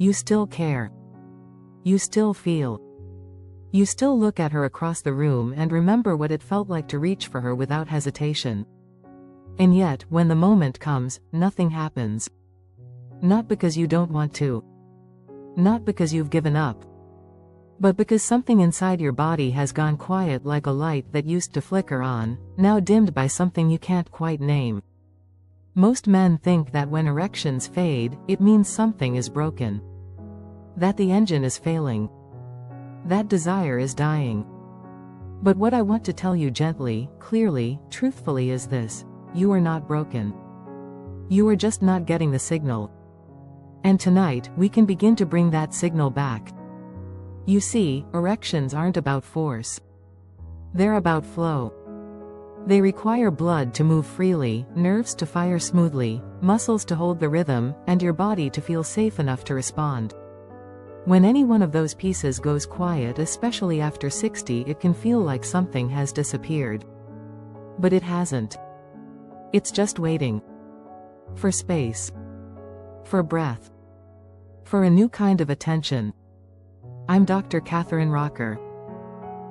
You still care. You still feel. You still look at her across the room and remember what it felt like to reach for her without hesitation. And yet, when the moment comes, nothing happens. Not because you don't want to. Not because you've given up. But because something inside your body has gone quiet, like a light that used to flicker on, now dimmed by something you can't quite name. Most men think that when erections fade, it means something is broken. That the engine is failing. That desire is dying. But what I want to tell you gently, clearly, truthfully is this: you are not broken. You are just not getting the signal. And tonight, we can begin to bring that signal back. You see, erections aren't about force. They're about flow. They require blood to move freely, nerves to fire smoothly, muscles to hold the rhythm, and your body to feel safe enough to respond. When any one of those pieces goes quiet, especially after 60, it can feel like something has disappeared. But it hasn't. It's just waiting. For space. For breath. For a new kind of attention. I'm Dr. Catherine Rocker.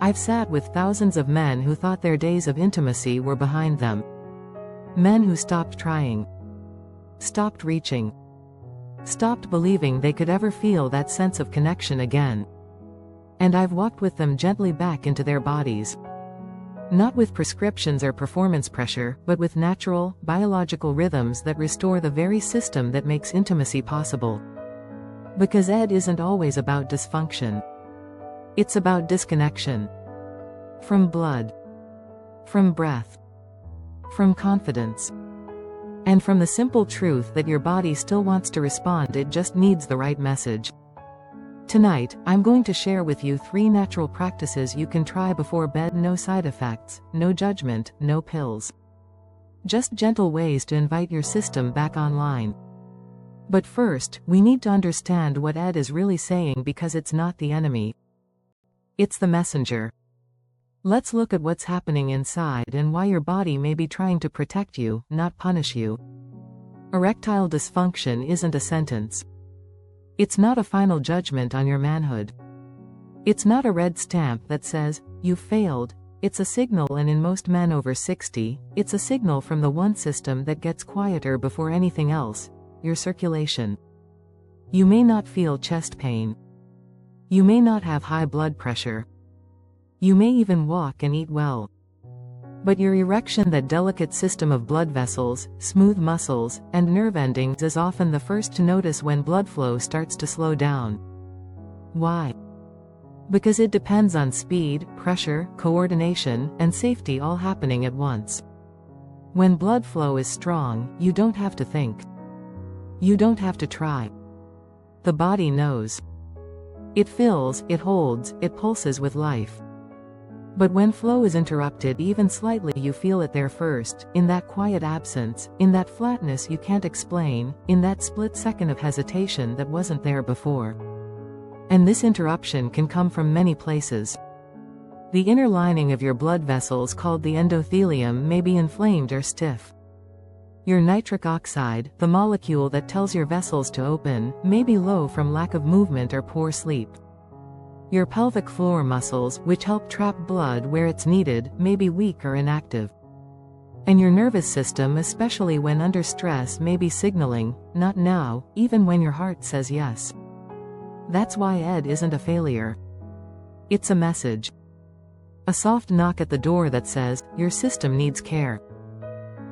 I've sat with thousands of men who thought their days of intimacy were behind them. Men who stopped trying. Stopped reaching. Stopped believing they could ever feel that sense of connection again. And I've walked with them gently back into their bodies. Not with prescriptions or performance pressure, but with natural, biological rhythms that restore the very system that makes intimacy possible. Because Ed isn't always about dysfunction. It's about disconnection. From blood. From breath. From confidence. And from the simple truth that your body still wants to respond, it just needs the right message. Tonight, I'm going to share with you 3 natural practices you can try before bed. No side effects, no judgment, no pills. Just gentle ways to invite your system back online. But first, we need to understand what Ed is really saying, because it's not the enemy. It's the messenger. Let's look at what's happening inside and why your body may be trying to protect you, not punish you. Erectile dysfunction isn't a sentence. It's not a final judgment on your manhood. It's not a red stamp that says, "You failed." It's a signal, and in most men over 60, it's a signal from the one system that gets quieter before anything else: your circulation. You may not feel chest pain. You may not have high blood pressure. You may even walk and eat well. But your erection, that delicate system of blood vessels, smooth muscles, and nerve endings, is often the first to notice when blood flow starts to slow down. Why? Because it depends on speed, pressure, coordination, and safety all happening at once. When blood flow is strong, you don't have to think. You don't have to try. The body knows. It fills, it holds, it pulses with life. But when flow is interrupted even slightly, you feel it there first, in that quiet absence, in that flatness you can't explain, in that split second of hesitation that wasn't there before. And this interruption can come from many places. The inner lining of your blood vessels, called the endothelium, may be inflamed or stiff. Your nitric oxide, the molecule that tells your vessels to open, may be low from lack of movement or poor sleep. Your pelvic floor muscles, which help trap blood where it's needed, may be weak or inactive. And your nervous system, especially when under stress, may be signaling, "Not now," even when your heart says yes. That's why Ed isn't a failure. It's a message. A soft knock at the door that says, your system needs care.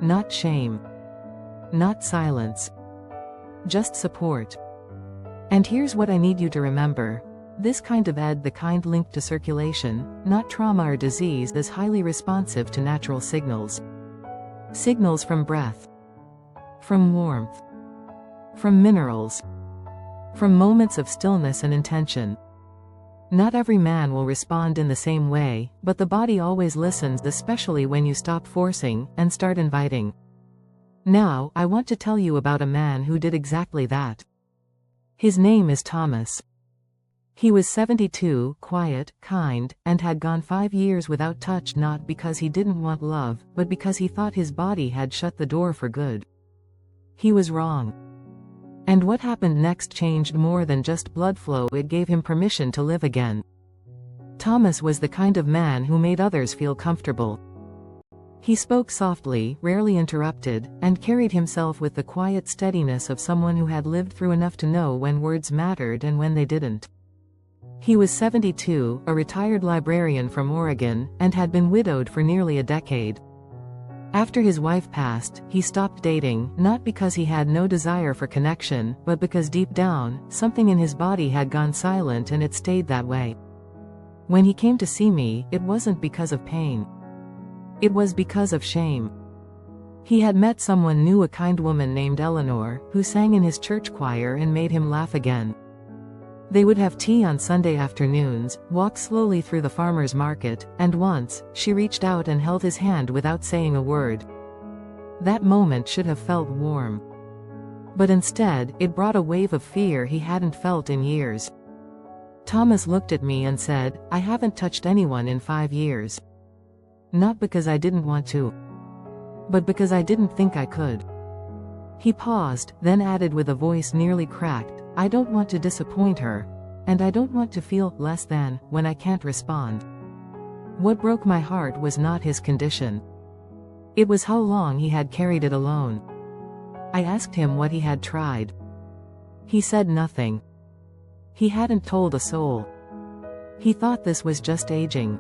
Not shame. Not silence. Just support. And here's what I need you to remember. This kind of Ed, the kind linked to circulation, not trauma or disease, is highly responsive to natural signals. Signals from breath. From warmth. From minerals. From moments of stillness and intention. Not every man will respond in the same way, but the body always listens, especially when you stop forcing and start inviting. Now, I want to tell you about a man who did exactly that. His name is Thomas. He was 72, quiet, kind, and had gone 5 years without touch, not because he didn't want love, but because he thought his body had shut the door for good. He was wrong. And what happened next changed more than just blood flow, it gave him permission to live again. Thomas was the kind of man who made others feel comfortable. He spoke softly, rarely interrupted, and carried himself with the quiet steadiness of someone who had lived through enough to know when words mattered and when they didn't. He was 72, a retired librarian from Oregon, and had been widowed for nearly a decade. After his wife passed, he stopped dating, not because he had no desire for connection, but because deep down, something in his body had gone silent, and it stayed that way. When he came to see me, it wasn't because of pain. It was because of shame. He had met someone new, a kind woman named Eleanor, who sang in his church choir and made him laugh again. They would have tea on Sunday afternoons, walk slowly through the farmer's market, and once, she reached out and held his hand without saying a word. That moment should have felt warm. But instead, it brought a wave of fear he hadn't felt in years. Thomas looked at me and said, "I haven't touched anyone in 5 years. Not because I didn't want to, but because I didn't think I could." He paused, then added with a voice nearly cracked, "I don't want to disappoint her, and I don't want to feel less than when I can't respond." What broke my heart was not his condition. It was how long he had carried it alone. I asked him what he had tried. He said nothing. He hadn't told a soul. He thought this was just aging.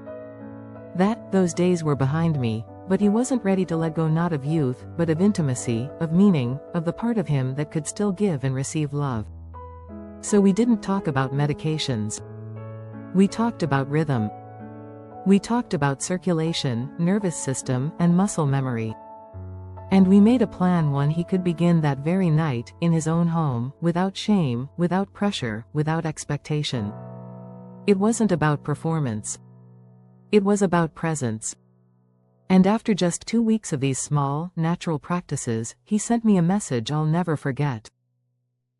Those days were behind me, but he wasn't ready to let go, not of youth, but of intimacy, of meaning, of the part of him that could still give and receive love. So we didn't talk about medications. We talked about rhythm. We talked about circulation, nervous system, and muscle memory. And we made a plan, one he could begin that very night, in his own home, without shame, without pressure, without expectation. It wasn't about performance. It was about presence. And after just 2 weeks of these small, natural practices, he sent me a message I'll never forget.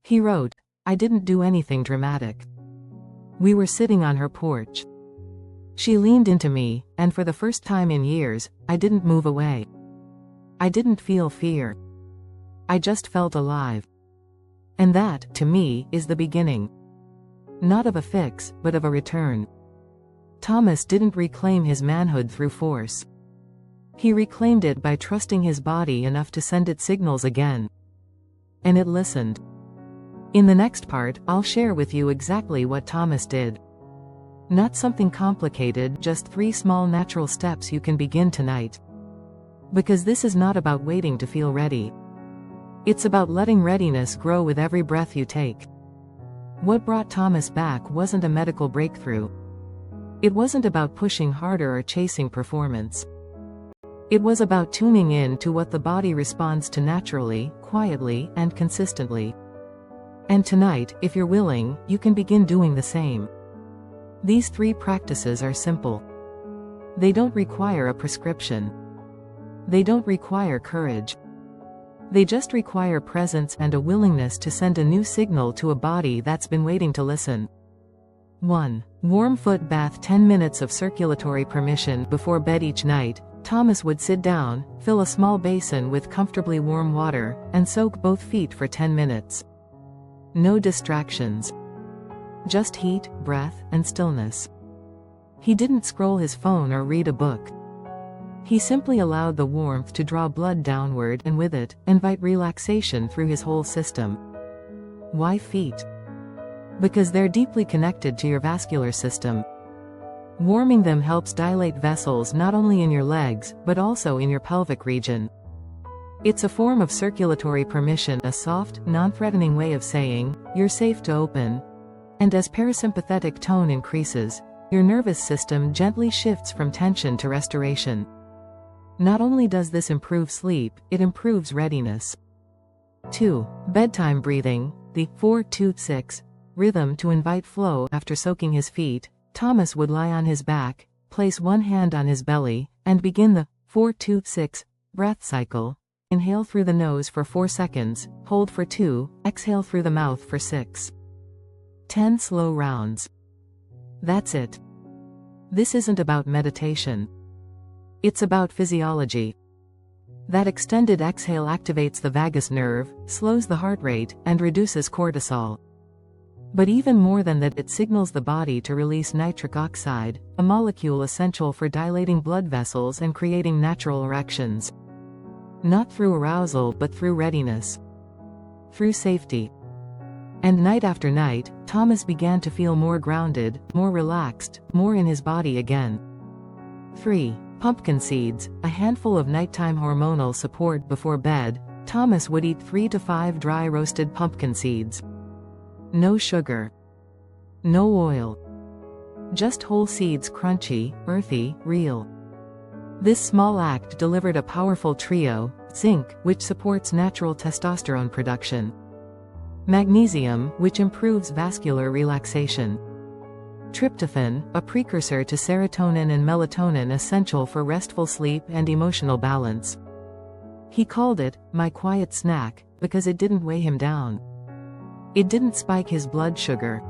He wrote, "I didn't do anything dramatic." We were sitting on her porch. She leaned into me, and for the first time in years, I didn't move away. I didn't feel fear. I just felt alive. And that, to me, is the beginning. Not of a fix, but of a return. Thomas didn't reclaim his manhood through force. He reclaimed it by trusting his body enough to send it signals again. And it listened. In the next part, I'll share with you exactly what Thomas did. Not something complicated, just 3 small natural steps you can begin tonight. Because this is not about waiting to feel ready. It's about letting readiness grow with every breath you take. What brought Thomas back wasn't a medical breakthrough. It wasn't about pushing harder or chasing performance. It was about tuning in to what the body responds to naturally, quietly, and consistently. And tonight, if you're willing, you can begin doing the same. These 3 practices are simple. They don't require a prescription. They don't require courage. They just require presence and a willingness to send a new signal to a body that's been waiting to listen. 1. Warm foot bath. 10 minutes of circulatory permission before bed each night. Thomas would sit down, fill a small basin with comfortably warm water, and soak both feet for 10 minutes. No distractions. Just heat, breath, and stillness. He didn't scroll his phone or read a book. He simply allowed the warmth to draw blood downward and with it, invite relaxation through his whole system. Why feet? Because they're deeply connected to your vascular system. Warming them helps dilate vessels not only in your legs, but also in your pelvic region. It's a form of circulatory permission, a soft, non-threatening way of saying, you're safe to open. And as parasympathetic tone increases, your nervous system gently shifts from tension to restoration. Not only does this improve sleep, it improves readiness. 2. Bedtime breathing, the 4-2-6 rhythm to invite flow. After soaking his feet, Thomas would lie on his back, place one hand on his belly, and begin the 4-2-6 breath cycle. Inhale through the nose for 4 seconds, hold for 2, exhale through the mouth for 6. 10 slow rounds. That's it. This isn't about meditation. It's about physiology. That extended exhale activates the vagus nerve, slows the heart rate, and reduces cortisol. But even more than that, it signals the body to release nitric oxide, a molecule essential for dilating blood vessels and creating natural erections. Not through arousal but through readiness. Through safety. And night after night, Thomas began to feel more grounded, more relaxed, more in his body again. 3. Pumpkin seeds, a handful of nighttime hormonal support before bed. Thomas would eat 3 to 5 dry roasted pumpkin seeds. No sugar. No oil. Just whole seeds, crunchy, earthy, real. This small act delivered a powerful trio: zinc, which supports natural testosterone production; magnesium, which improves vascular relaxation; tryptophan, a precursor to serotonin and melatonin essential for restful sleep and emotional balance. He called it, "my quiet snack," because it didn't weigh him down. It didn't spike his blood sugar.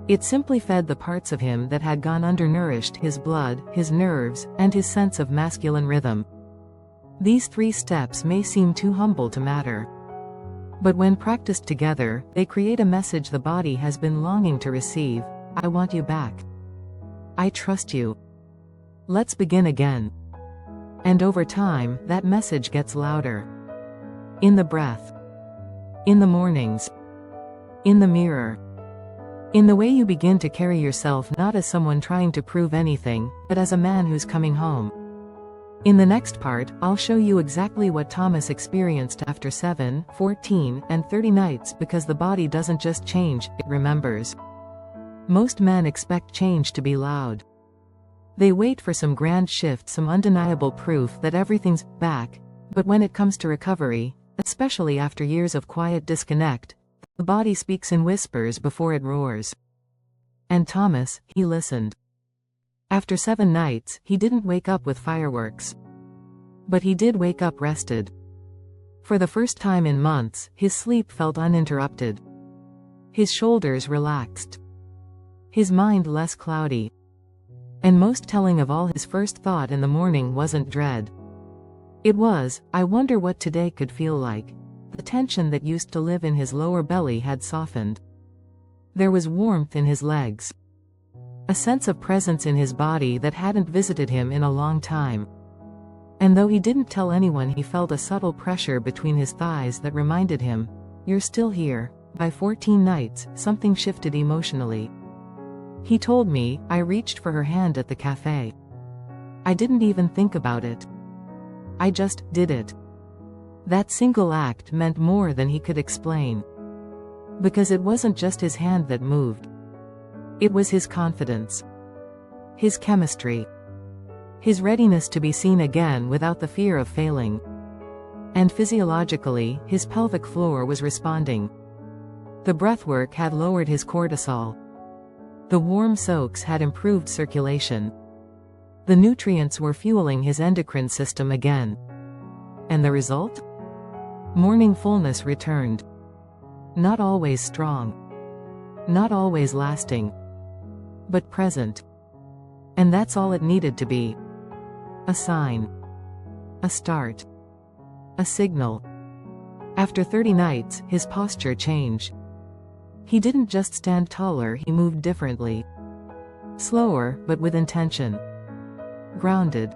It simply fed the parts of him that had gone undernourished: his blood, his nerves, and his sense of masculine rhythm. These 3 steps may seem too humble to matter. But when practiced together, they create a message the body has been longing to receive: I want you back. I trust you. Let's begin again. And over time, that message gets louder. In the breath. In the mornings. In the mirror. In the way you begin to carry yourself, not as someone trying to prove anything, but as a man who's coming home. In the next part, I'll show you exactly what Thomas experienced after 7, 14, and 30 nights, because the body doesn't just change, it remembers. Most men expect change to be loud. They wait for some grand shift, some undeniable proof that everything's back, but when it comes to recovery, especially after years of quiet disconnect, the body speaks in whispers before it roars. And Thomas, he listened. After 7 nights, he didn't wake up with fireworks. But he did wake up rested. For the first time in months, his sleep felt uninterrupted. His shoulders relaxed. His mind less cloudy. And most telling of all, his first thought in the morning wasn't dread. It was, I wonder what today could feel like. The tension that used to live in his lower belly had softened. There was warmth in his legs. A sense of presence in his body that hadn't visited him in a long time. And though he didn't tell anyone, he felt a subtle pressure between his thighs that reminded him, you're still here. By 14 nights, something shifted emotionally. He told me, I reached for her hand at the cafe. I didn't even think about it. I just did it. That single act meant more than he could explain. Because it wasn't just his hand that moved. It was his confidence. His chemistry. His readiness to be seen again without the fear of failing. And physiologically, his pelvic floor was responding. The breathwork had lowered his cortisol. The warm soaks had improved circulation. The nutrients were fueling his endocrine system again. And the result? Morning fullness returned. Not always strong. Not always lasting. But present. And that's all it needed to be. A sign. A start. A signal. After 30 nights, his posture changed. He didn't just stand taller, he moved differently. Slower, but with intention. Grounded.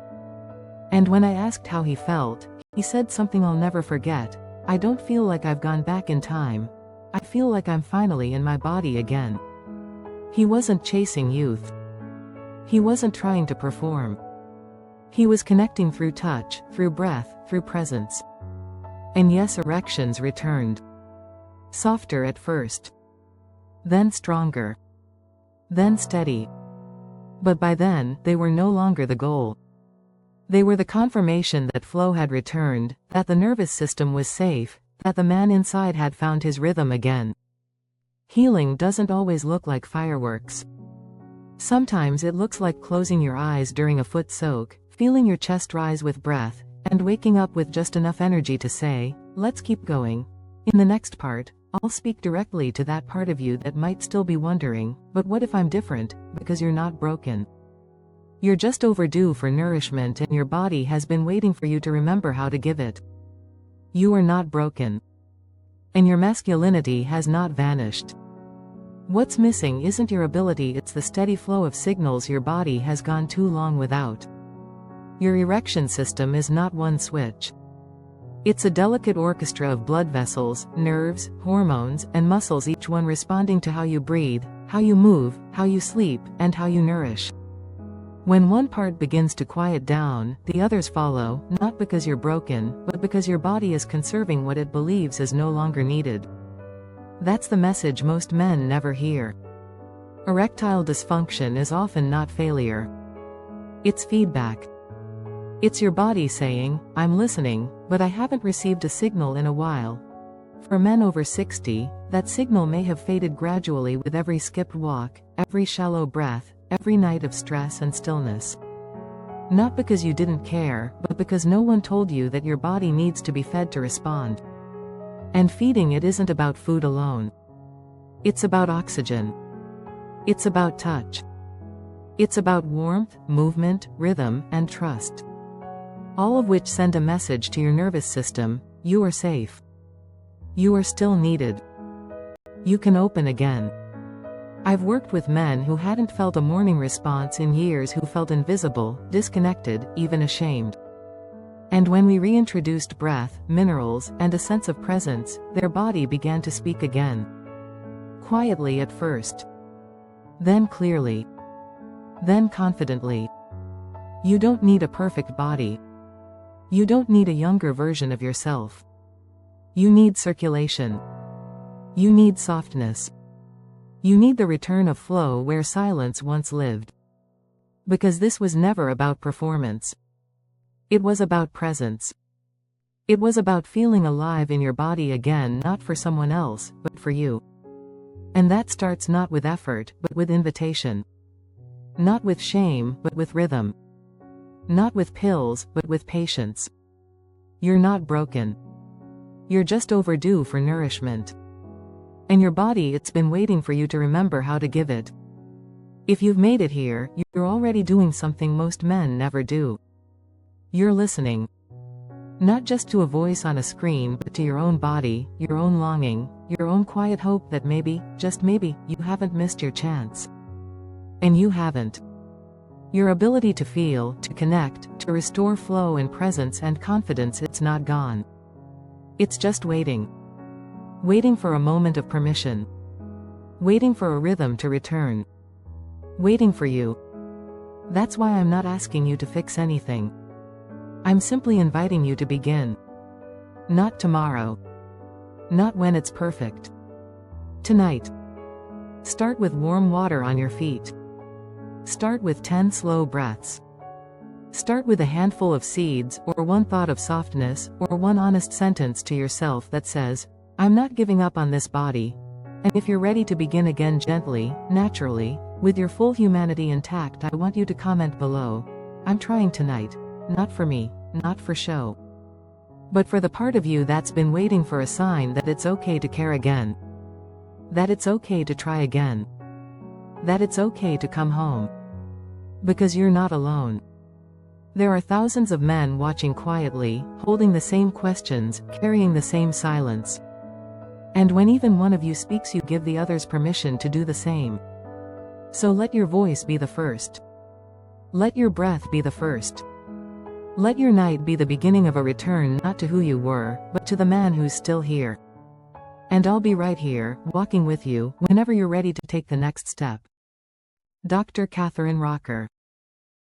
And when I asked how he felt, he said something I'll never forget. I don't feel like I've gone back in time. I feel like I'm finally in my body again. He wasn't chasing youth. He wasn't trying to perform. He was connecting through touch, through breath, through presence. And yes, erections returned. Softer at first. Then stronger. Then steady. But by then, they were no longer the goal. They were the confirmation that flow had returned, that the nervous system was safe, that the man inside had found his rhythm again. Healing doesn't always look like fireworks. Sometimes it looks like closing your eyes during a foot soak, feeling your chest rise with breath, and waking up with just enough energy to say, let's keep going. In the next part, I'll speak directly to that part of you that might still be wondering, but what if I'm different? Because you're not broken. You're just overdue for nourishment, and your body has been waiting for you to remember how to give it. You are not broken. And your masculinity has not vanished. What's missing isn't your ability, it's the steady flow of signals your body has gone too long without. Your erection system is not one switch. It's a delicate orchestra of blood vessels, nerves, hormones, and muscles, each one responding to how you breathe, how you move, how you sleep, and how you nourish. When one part begins to quiet down, the others follow, not because you're broken, but because your body is conserving what it believes is no longer needed. That's the message most men never hear. Erectile dysfunction is often not failure. It's feedback. It's your body saying, "I'm listening, but I haven't received a signal in a while." For men over 60, that signal may have faded gradually with every skipped walk, every shallow breath, every night of stress and stillness. Not because you didn't care, but because no one told you that your body needs to be fed to respond. And feeding it isn't about food alone. It's about oxygen. It's about touch. It's about warmth, movement, rhythm, and trust. All of which send a message to your nervous system: you are safe. You are still needed. You can open again. I've worked with men who hadn't felt a morning response in years, who felt invisible, disconnected, even ashamed. And when we reintroduced breath, minerals, and a sense of presence, their body began to speak again. Quietly at first. Then clearly. Then confidently. You don't need a perfect body. You don't need a younger version of yourself. You need circulation. You need softness. You need the return of flow where silence once lived. Because this was never about performance. It was about presence. It was about feeling alive in your body again, not for someone else, but for you. And that starts not with effort, but with invitation. Not with shame, but with rhythm. Not with pills, but with patience. You're not broken. You're just overdue for nourishment. And your body, it's been waiting for you to remember how to give it. If you've made it here, you're already doing something most men never do. You're listening. Not just to a voice on a screen, but to your own body, your own longing, your own quiet hope that maybe, just maybe, you haven't missed your chance. And you haven't. Your ability to feel, to connect, to restore flow and presence and confidence, it's not gone. It's just waiting. Waiting for a moment of permission. Waiting for a rhythm to return. Waiting for you. That's why I'm not asking you to fix anything. I'm simply inviting you to begin. Not tomorrow. Not when it's perfect. Tonight. Start with warm water on your feet. Start with 10 slow breaths. Start with a handful of seeds, or one thought of softness, or one honest sentence to yourself that says, "I'm not giving up on this body." And if you're ready to begin again gently, naturally, with your full humanity intact, I want you to comment below, "I'm trying tonight. Not for me, not for show. But for the part of you that's been waiting for a sign that it's okay to care again. That it's okay to try again. That it's okay to come home. Because you're not alone. There are thousands of men watching quietly, holding the same questions, carrying the same silence. And when even one of you speaks, you give the others permission to do the same. So let your voice be the first. Let your breath be the first. Let your night be the beginning of a return, not to who you were, but to the man who's still here. And I'll be right here, walking with you, whenever you're ready to take the next step. Dr. Catherine Rocker.